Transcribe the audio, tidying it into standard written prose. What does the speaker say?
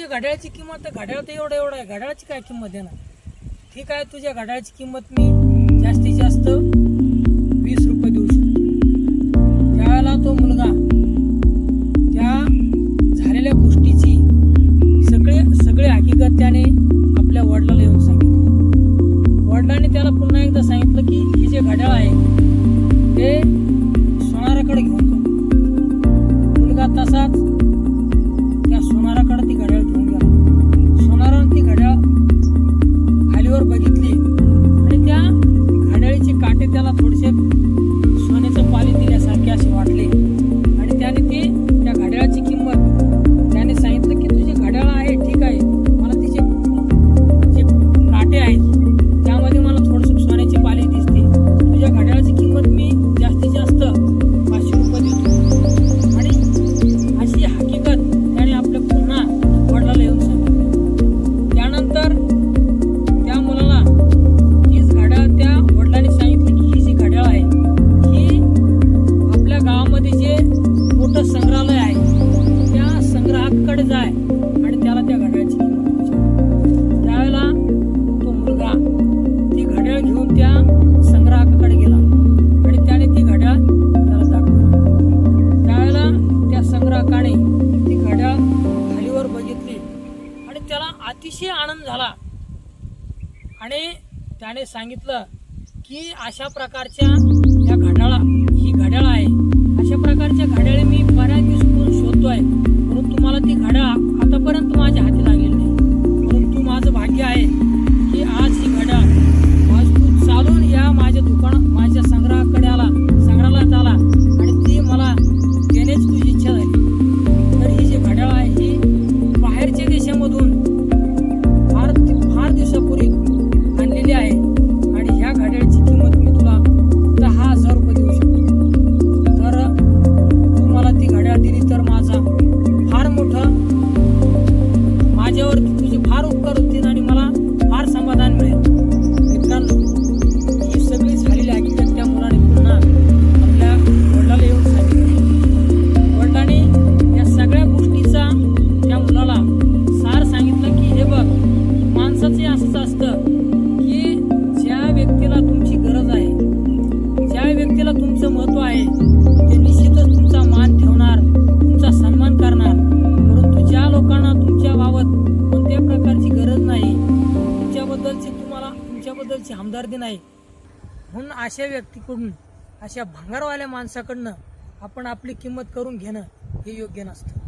घड्याळाची किंमत तर घड्याळ तर एवढं आहे, घड्याळाची काय किंमत आहे ना. ठीक आहे, तुझ्या घड्याळाची किंमत मी जास्तीत जास्त 20 रुपये देऊ शकतो. त्यावेळेला तो मुलगा त्या झालेल्या गोष्टीची सगळी हकीकत त्याने आपल्या वडिलाला येऊन सांगितलं. वडिलांनी त्याला पुन्हा एकदा सांगितलं की हे जे घड्याळ आहे ते सोनाराकडे घेऊन जा. मुलगा तसाच त्या सोनाराकडे ती घड्याळ घेऊन गेला. सोनारानं ती घड्याळ खालीवर बघितली आणि त्या घड्याळीचे काटे त्याला थोडेसे सोन्याचं पाली दिल्यासारखे असे वाटले आणि त्याने ती त्या घड्याळाची किंमत त्याने सांगितलं की तुझी घड्याळ आहे ठीक आहे, मला तिचे जे काटे आहेत त्यामध्ये मला थोडंसं सोन्याची पाली दिसते, तुझ्या घड्याळाची किंमत मी जास्तीत जास्त 500 रुपये देतो. आणि अशी हकीकत त्याने आपल्या पुन्हा वडिलाला येऊन सांगितली. त्यानंतर त्या मुलाला तीच घड्याळ त्या वडिलांनी सांगितली की ही जी घड्याळ आहे ही आपल्या गावामध्ये जे मोठं संग्रहालय आहे त्या संग्राहकाकडे जाय आणि त्याला त्या घड्याळाची किंमत विचार. त्यावेळेला तो मुलगा ती घड्याळ घेऊन त्या संग्राहकाकडे गेला आणि त्याने ती घड्याळ त्याला दाखवली. त्यावेळेला त्या संग्राहकाने ती घड्याळ खालीवर बघितली आणि त्याला अतिशय आनंद झाला आणि त्याने सांगितलं की अशा प्रकारच्या या ही घड्याळ आहे, अशा प्रकारच्या घड्याळे मी बऱ्याच दिवसापासून शोधतोय, परंतु मला ती घड्याळ आतापर्यंत माझ्या हाती लागलेली नाही. परंतु माझं भाग्य आहे की आज ही घड्याळ मजबूत चालून या माझ्या माझ्या संग्रहालयात आला आणि ती मला देण्याची तुझी इच्छा झाली. तर ही जी घड्याळ आहे ही बाहेरच्या देशामधून फार दिवसापूर्वी आणलेली आहे आणि ह्या घड्याळची किंमत मी तुला 10,000 रुपये देऊ शकतो. तर तू मला ती घड्याळ दिली तर माझा फार मोठं माझ्यावरती तुझे फार उपकार होतील आणि मला फार समाधान मिळेल. मित्रांनो, ही सगळी झालेली हकीकत त्या मुलाने पुन्हा आपल्या वडिलाला येऊन सांगितली. वडिलांनी या सगळ्या गोष्टीचा त्या मुलाला सार सांगितलं की हे बघ, माणसाचं असंच असतं की ज्या व्यक्तीला तुमची गरज आहे, ज्या व्यक्तीला तुमचं महत्त्व आहे ते निश्चितच तुमचा मान ठेवणार, तुमचा सन्मान करणार. परंतु ज्या लोकांना तुमच्या बाबत कोणत्याही प्रकारची गरज नाही, तुमच्याबद्दलची हमदर्दी नाही, म्हणून अशा व्यक्तीकडून, अशा भंगारवाल्या माणसाकडनं आपण आपली किंमत करून घेणं हे योग्य नसतं.